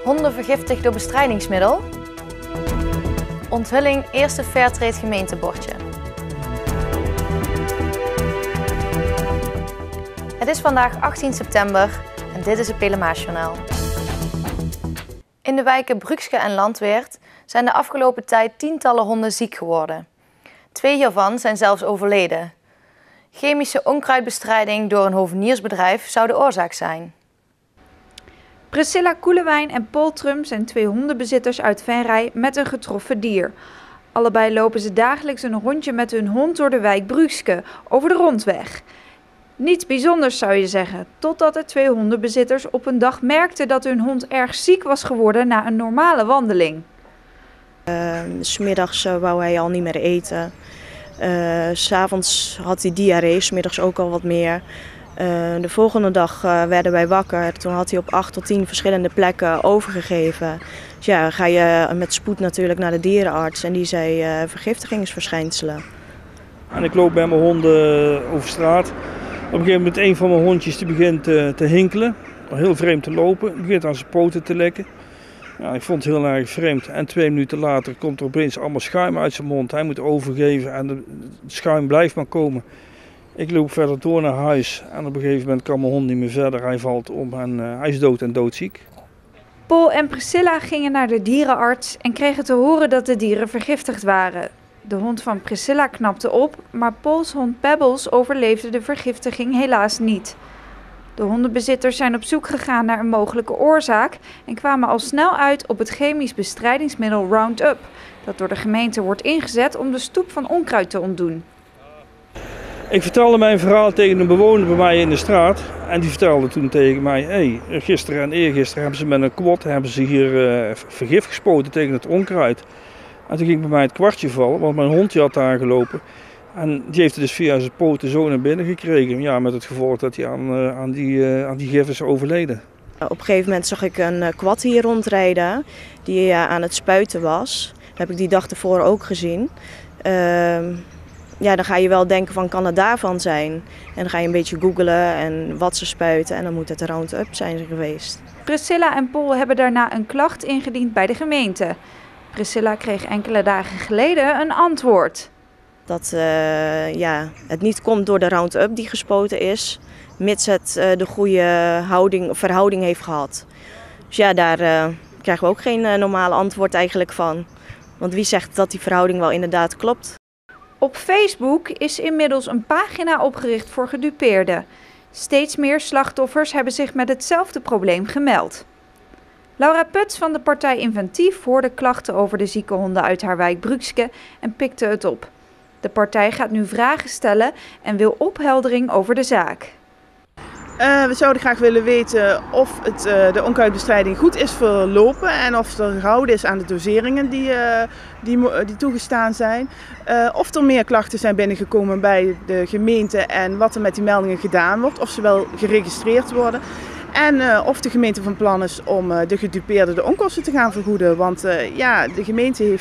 Honden vergiftigd door bestrijdingsmiddel? Onthulling eerste Fairtrade gemeentebordje. Het is vandaag 18 september en dit is het Pelemaasjournaal. In de wijken Brugske en Landweert zijn de afgelopen tijd tientallen honden ziek geworden. 2 hiervan zijn zelfs overleden. Chemische onkruidbestrijding door een hoveniersbedrijf zou de oorzaak zijn. Priscilla Koelewijn en Paul Trum zijn 2 hondenbezitters uit Venray met een getroffen dier. Allebei lopen ze dagelijks een rondje met hun hond door de wijk Brugske, over de rondweg. Niets bijzonders zou je zeggen, totdat de 2 hondenbezitters op een dag merkten dat hun hond erg ziek was geworden na een normale wandeling. 'S Middags wou hij al niet meer eten. 'S Avonds had hij diarree, 's middags ook al wat meer. De volgende dag werden wij wakker. Toen had hij op 8 tot 10 verschillende plekken overgegeven. Dus ja, ga je met spoed natuurlijk naar de dierenarts en die zei vergiftigingsverschijnselen. En ik loop bij mijn honden over straat. Op een gegeven moment een van mijn hondjes die begint te hinkelen. Heel vreemd te lopen. Die begint aan zijn poten te lekken. Ja, ik vond het heel erg vreemd. En 2 minuten later komt er opeens allemaal schuim uit zijn mond. Hij moet overgeven en de schuim blijft maar komen. Ik loop verder door naar huis en op een gegeven moment kan mijn hond niet meer verder. Hij valt om en hij is dood en doodziek. Paul en Priscilla gingen naar de dierenarts en kregen te horen dat de dieren vergiftigd waren. De hond van Priscilla knapte op, maar Pauls hond Pebbles overleefde de vergiftiging helaas niet. De hondenbezitters zijn op zoek gegaan naar een mogelijke oorzaak en kwamen al snel uit op het chemisch bestrijdingsmiddel Roundup, dat door de gemeente wordt ingezet om de stoep van onkruid te ontdoen. Ik vertelde mijn verhaal tegen een bewoner bij mij in de straat en die vertelde toen tegen mij, gisteren en eergisteren hebben ze met een kwot hier vergif gespoten tegen het onkruid. En toen ging bij mij het kwartje vallen, want mijn hondje had daar gelopen. En die heeft het dus via zijn poten zo naar binnen gekregen. Ja, met het gevolg dat hij aan die gif is overleden. Op een gegeven moment zag ik een kwad hier rondrijden die aan het spuiten was. Dat heb ik die dag ervoor ook gezien. Ja, dan ga je wel denken van kan het daarvan zijn. En dan ga je een beetje googlen en wat ze spuiten en dan moet het Roundup zijn geweest. Priscilla en Paul hebben daarna een klacht ingediend bij de gemeente. Priscilla kreeg enkele dagen geleden een antwoord. Dat het niet komt door de Roundup die gespoten is, mits het de goede verhouding heeft gehad. Dus ja, daar krijgen we ook geen normale antwoord eigenlijk van. Want wie zegt dat die verhouding wel inderdaad klopt? Op Facebook is inmiddels een pagina opgericht voor gedupeerden. Steeds meer slachtoffers hebben zich met hetzelfde probleem gemeld. Laura Puts van de partij Inventief hoorde klachten over de zieke honden uit haar wijk Brugske en pikte het op. De partij gaat nu vragen stellen en wil opheldering over de zaak. We zouden graag willen weten of de onkruidbestrijding goed is verlopen en of er gehouden is aan de doseringen die toegestaan zijn. Of er meer klachten zijn binnengekomen bij de gemeente en wat er met die meldingen gedaan wordt, of ze wel geregistreerd worden. En of de gemeente van plan is om de gedupeerden de onkosten te gaan vergoeden. Want de gemeente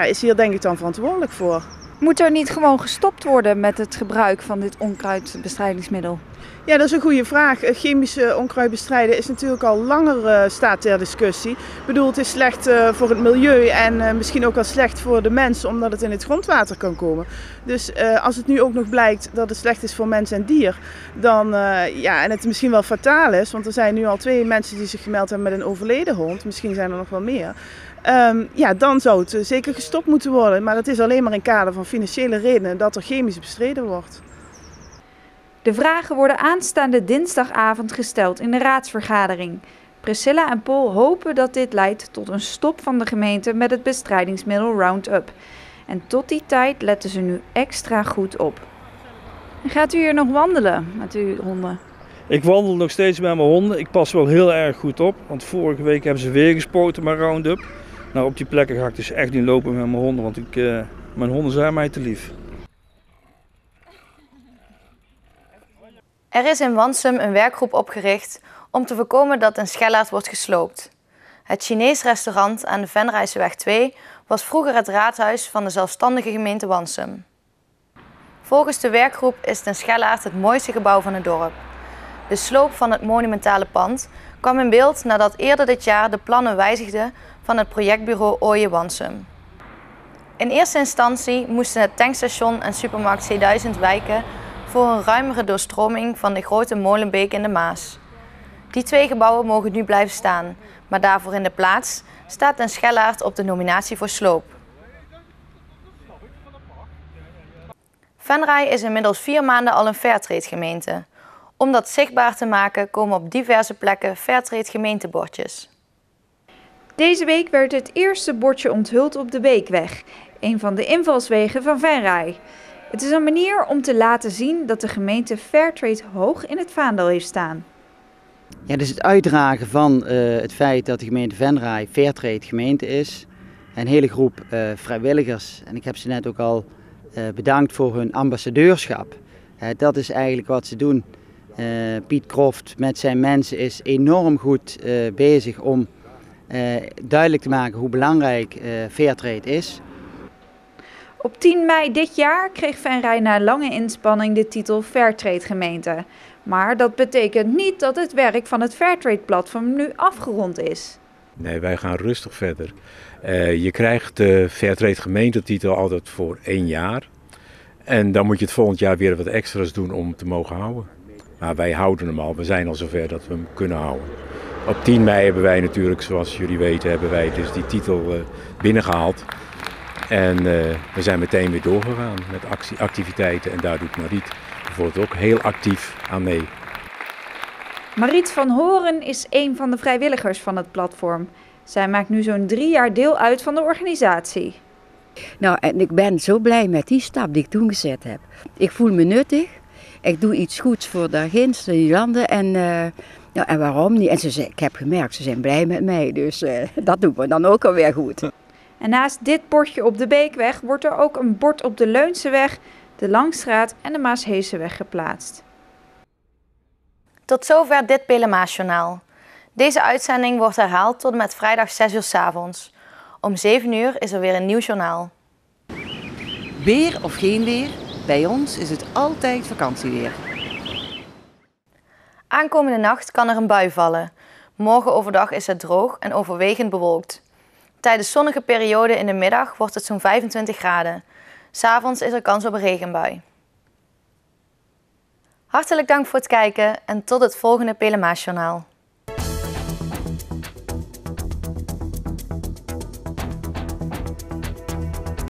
is hier denk ik dan verantwoordelijk voor. Moet er niet gewoon gestopt worden met het gebruik van dit onkruidbestrijdingsmiddel? Ja, dat is een goede vraag. Chemische onkruid bestrijden is natuurlijk al langer staat ter discussie. Ik bedoel, het is slecht voor het milieu en misschien ook wel slecht voor de mens, omdat het in het grondwater kan komen. Dus als het nu ook nog blijkt dat het slecht is voor mens en dier, dan en het misschien wel fataal is, want er zijn nu al 2 mensen die zich gemeld hebben met een overleden hond, misschien zijn er nog wel meer. Dan zou het zeker gestopt moeten worden. Maar dat is alleen maar in kader van financiële redenen dat er chemisch bestreden wordt. De vragen worden aanstaande dinsdagavond gesteld in de raadsvergadering. Priscilla en Paul hopen dat dit leidt tot een stop van de gemeente met het bestrijdingsmiddel Roundup. En tot die tijd letten ze nu extra goed op. En gaat u hier nog wandelen met uw honden? Ik wandel nog steeds met mijn honden. Ik pas wel heel erg goed op, want vorige week hebben ze weer gespoten met Roundup. Nou, op die plekken ga ik dus echt niet lopen met mijn honden, want mijn honden zijn mij te lief. Er is in Wansum een werkgroep opgericht om te voorkomen dat een schellaard wordt gesloopt. Het Chinees restaurant aan de Venrayseweg 2 was vroeger het raadhuis van de zelfstandige gemeente Wansum. Volgens de werkgroep is Den Schellaard het mooiste gebouw van het dorp. De sloop van het monumentale pand kwam in beeld nadat eerder dit jaar de plannen wijzigden van het projectbureau Ooije-Wansum. In eerste instantie moesten het tankstation en supermarkt C1000 wijken voor een ruimere doorstroming van de grote Molenbeek in de Maas. Die 2 gebouwen mogen nu blijven staan, maar daarvoor in de plaats staat Den Schellaert op de nominatie voor sloop. Venray is inmiddels 4 maanden al een Fairtrade gemeente. Om dat zichtbaar te maken komen op diverse plekken Fairtrade gemeentebordjes. Deze week werd het eerste bordje onthuld op de Beekweg, een van de invalswegen van Venray. Het is een manier om te laten zien dat de gemeente Fairtrade hoog in het vaandel heeft staan. Ja, dus het uitdragen van het feit dat de gemeente Venray Fairtrade gemeente is. Een hele groep vrijwilligers, en ik heb ze net ook al bedankt voor hun ambassadeurschap. Dat is eigenlijk wat ze doen. Piet Kroft met zijn mensen is enorm goed bezig om duidelijk te maken hoe belangrijk Fairtrade is. Op 10 mei dit jaar kreeg Venray na lange inspanning de titel Fairtrade gemeente. Maar dat betekent niet dat het werk van het Fairtrade-platform nu afgerond is. Nee, wij gaan rustig verder. Je krijgt de Fairtrade gemeentetitel altijd voor 1 jaar. En dan moet je het volgend jaar weer wat extra's doen om hem te mogen houden. Maar wij houden hem al. We zijn al zover dat we hem kunnen houden. Op 10 mei hebben wij natuurlijk, zoals jullie weten, hebben wij dus die titel binnengehaald. En we zijn meteen weer doorgegaan met activiteiten. En daar doet Mariet bijvoorbeeld ook heel actief aan mee. Mariet van Horen is een van de vrijwilligers van het platform. Zij maakt nu zo'n 3 jaar deel uit van de organisatie. Nou, en ik ben zo blij met die stap die ik toen gezet heb. Ik voel me nuttig. Ik doe iets goeds voor de ginsten, die landen. En waarom niet? En ik heb gemerkt, ze zijn blij met mij. Dus dat doet me dan ook alweer goed. En naast dit bordje op de Beekweg wordt er ook een bord op de Leunseweg, de Langstraat en de Maasheeseweg geplaatst. Tot zover dit Pelemaasjournaal. Deze uitzending wordt herhaald tot en met vrijdag 6 uur 's avonds. Om 7 uur is er weer een nieuw journaal. Weer of geen weer, bij ons is het altijd vakantieweer. Aankomende nacht kan er een bui vallen. Morgen overdag is het droog en overwegend bewolkt. Tijdens zonnige perioden in de middag wordt het zo'n 25 graden. 'S Avonds is er kans op een regenbui. Hartelijk dank voor het kijken en tot het volgende Pelemaasjournaal.